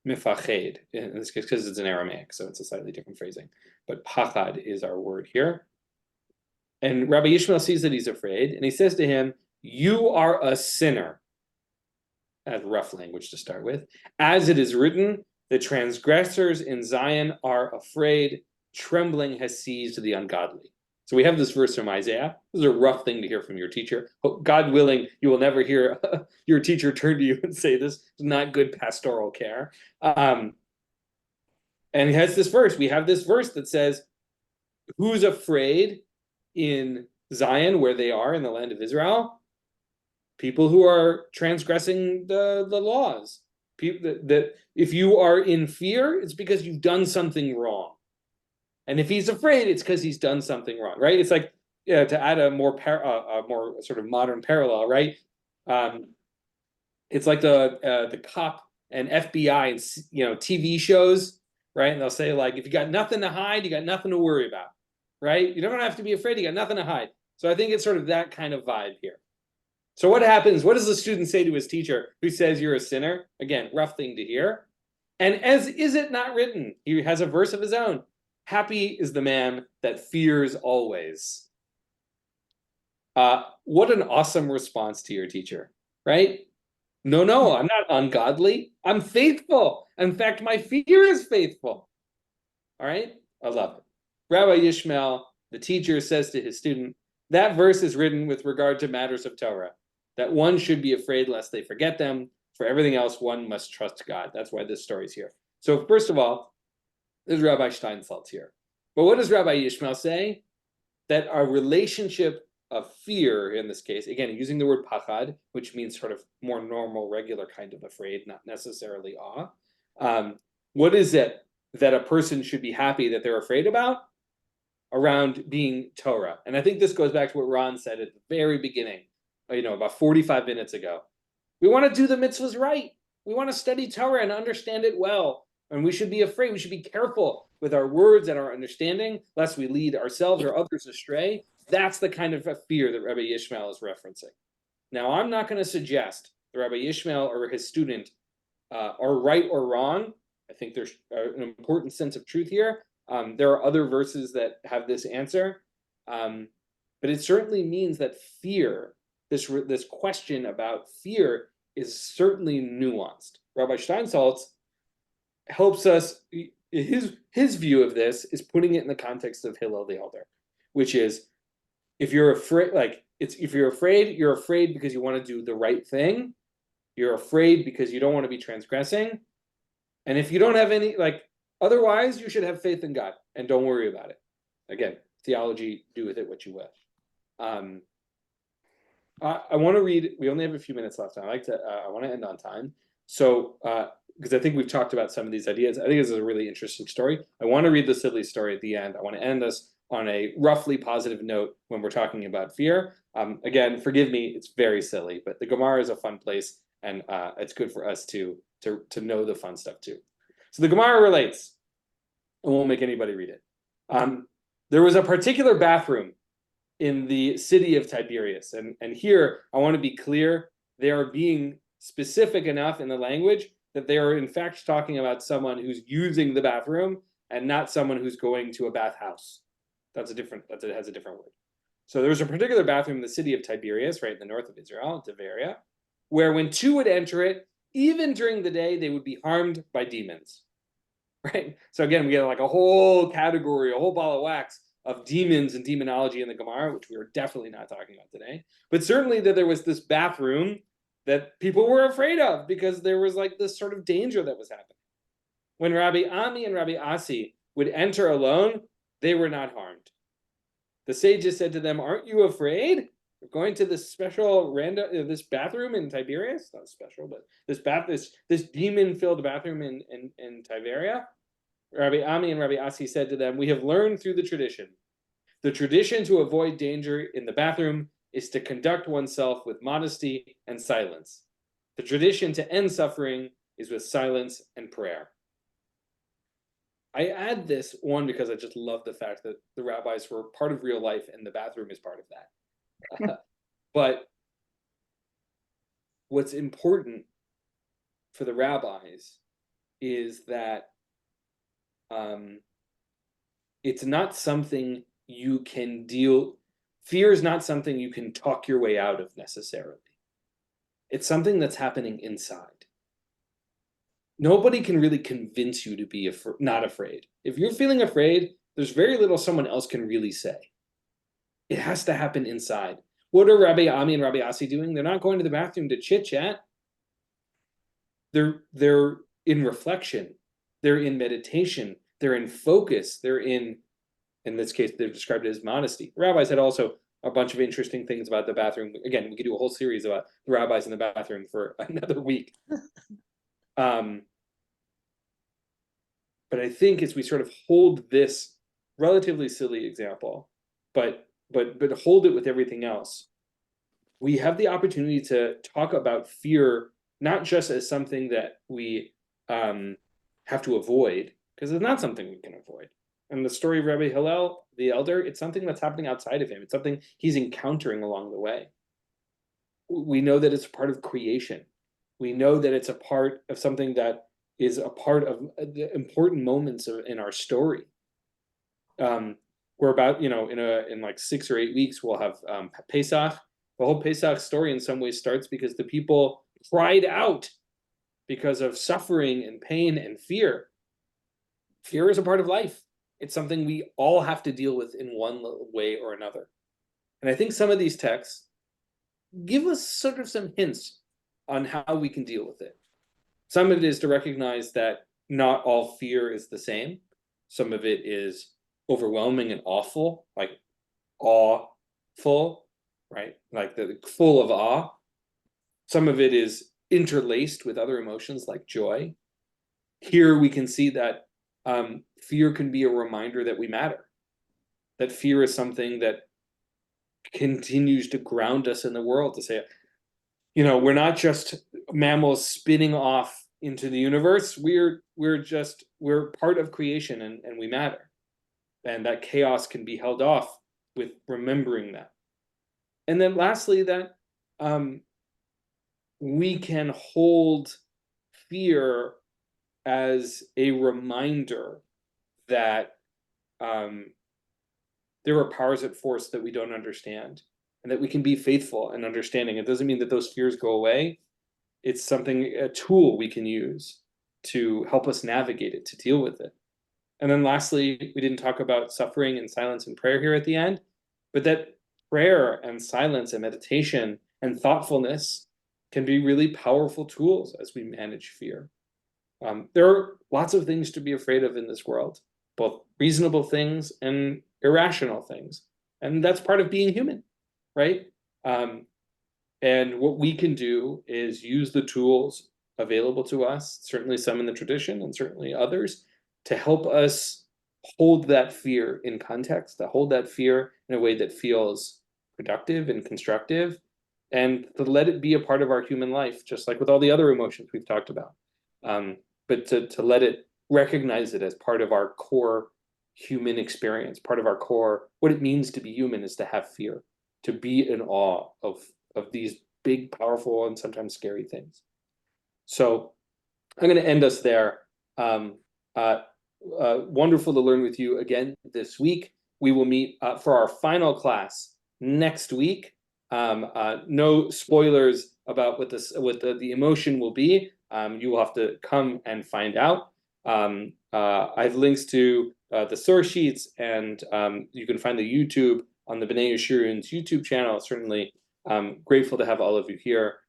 S1: Mifached, in this case, because it's in Aramaic, so it's a slightly different phrasing. But pachad is our word here. And Rabbi Yishmael sees that he's afraid, and he says to him, you are a sinner. That's rough language to start with. As it is written, the transgressors in Zion are afraid, trembling has seized the ungodly. So we have this verse from Isaiah. This is a rough thing to hear from your teacher. God willing, you will never hear your teacher turn to you and say this is not good pastoral care. And he has this verse. We have this verse that says, who's afraid in Zion, where they are in the land of Israel? People who are transgressing the laws. People that if you are in fear, it's because you've done something wrong. And if he's afraid, it's because he's done something wrong, right? It's like, to add a more sort of modern parallel, right? It's like the cop and FBI and TV shows, right? And they'll say, like, if you got nothing to hide, you got nothing to worry about, right? You don't have to be afraid, you got nothing to hide. So I think it's sort of that kind of vibe here. So what happens? What does the student say to his teacher who says you're a sinner? Again, rough thing to hear. And as is it not written, he has a verse of his own. Happy is the man that fears always. What an awesome response to your teacher, right? No, I'm not ungodly. I'm faithful. In fact, my fear is faithful. All right? I love it. Rabbi Yishmael, the teacher, says to his student, that verse is written with regard to matters of Torah, that one should be afraid lest they forget them. For everything else, one must trust God. That's why this story is here. So first of all, there's Rabbi Steinsaltz here. But what does Rabbi Yishmael say? That our relationship of fear, in this case, again, using the word pachad, which means sort of more normal, regular kind of afraid, not necessarily awe. What is it that a person should be happy that they're afraid about? Around being Torah. And I think this goes back to what Ron said at the very beginning, about 45 minutes ago. We want to do the mitzvahs right. We want to study Torah and understand it well. And we should be afraid. We should be careful with our words and our understanding, lest we lead ourselves or others astray. That's the kind of fear that Rabbi Yishmael is referencing. Now, I'm not going to suggest that Rabbi Yishmael or his student are right or wrong. I think there's an important sense of truth here. There are other verses that have this answer. But it certainly means that fear, this question about fear, is certainly nuanced. Rabbi Steinsaltz helps us, his view of this is putting it in the context of Hillel the Elder, which is, if you're afraid, if you're afraid because you want to do the right thing. You're afraid because you don't want to be transgressing. And if you don't have any, otherwise, you should have faith in God and don't worry about it. Again, theology, do with it what you wish. I want to read, we only have a few minutes left. I want to end on time. So, because I think we've talked about some of these ideas. I think this is a really interesting story. I want to read the silly story at the end. I want to end us on a roughly positive note when we're talking about fear. Again, forgive me, it's very silly, but the Gemara is a fun place, and it's good for us to know the fun stuff too. So the Gemara relates, and won't make anybody read it. There was a particular bathroom in the city of Tiberias, and here I want to be clear, they are being specific enough in the language that they are in fact talking about someone who's using the bathroom and not someone who's going to a bathhouse. It has a different word. So there was a particular bathroom in the city of Tiberias, right in the north of Israel, Tiberia, where when two would enter it, even during the day, they would be harmed by demons, right? So again, we get like a whole category, a whole ball of wax of demons and demonology in the Gemara, which we are definitely not talking about today. But certainly that there was this bathroom that people were afraid of because there was like this sort of danger that was happening. When Rabbi Ami and Rabbi Asi would enter alone, they were not harmed. The sages said to them, "Aren't you afraid? You're going to this special this bathroom in Tiberias? Not special, but this demon-filled bathroom in Tiberia." Rabbi Ami and Rabbi Asi said to them, "We have learned through the tradition. The tradition to avoid danger in the bathroom is to conduct oneself with modesty and silence. The tradition to end suffering is with silence and prayer." I add this one because I just love the fact that the rabbis were part of real life and the bathroom is part of that. But what's important for the rabbis is that it's not something you can fear is not something you can talk your way out of necessarily. It's something that's happening inside. Nobody can really convince you to be not afraid. If you're feeling afraid, there's very little someone else can really say. It has to happen inside. What are Rabbi Ami and Rabbi Asi doing? They're not going to the bathroom to chit chat. They're in reflection. They're in meditation. They're in focus. They're in this case, they've described it as modesty. Rabbis had also a bunch of interesting things about the bathroom. Again, we could do a whole series about the rabbis in the bathroom for another week. But I think as we sort of hold this relatively silly example, but hold it with everything else, we have the opportunity to talk about fear not just as something that we have to avoid, because it's not something we can avoid. And the story of Rabbi Hillel, the elder, it's something that's happening outside of him. It's something he's encountering along the way. We know that it's a part of creation. We know that it's a part of something that is a part of the important moments in our story. We're about, in like 6 or 8 weeks, we'll have Pesach. The whole Pesach story in some ways starts because the people cried out because of suffering and pain and fear. Fear is a part of life. It's something we all have to deal with in one way or another. And I think some of these texts give us sort of some hints on how we can deal with it. Some of it is to recognize that not all fear is the same. Some of it is overwhelming and awful, like awful, right? Like full of awe. Some of it is interlaced with other emotions like joy. Here we can see that fear can be a reminder that we matter, that fear is something that continues to ground us in the world, to say, we're not just mammals spinning off into the universe. We're part of creation, and we matter. And that chaos can be held off with remembering that. And then lastly, that we can hold fear as a reminder that there are powers at force that we don't understand, and that we can be faithful and understanding. It doesn't mean that those fears go away. It's a tool we can use to help us navigate it, to deal with it. And then lastly, we didn't talk about suffering and silence and prayer here at the end, but that prayer and silence and meditation and thoughtfulness can be really powerful tools as we manage fear. There are lots of things to be afraid of in this world, both reasonable things and irrational things. And that's part of being human, right? And what we can do is use the tools available to us, certainly some in the tradition and certainly others, to help us hold that fear in context, to hold that fear in a way that feels productive and constructive, and to let it be a part of our human life, just like with all the other emotions we've talked about. But to let it recognize it as part of our core human experience, part of our core, what it means to be human is to have fear, to be in awe of these big, powerful, and sometimes scary things. So I'm going to end us there. Wonderful to learn with you again this week. We will meet for our final class next week. No spoilers about what the emotion will be. You will have to come and find out. I have links to the source sheets, and you can find the YouTube on the B'nai Yeshurun's YouTube channel. Certainly grateful to have all of you here.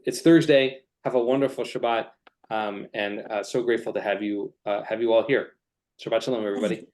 S1: It's Thursday. Have a wonderful Shabbat, and so grateful to have you all here. Shabbat shalom, everybody.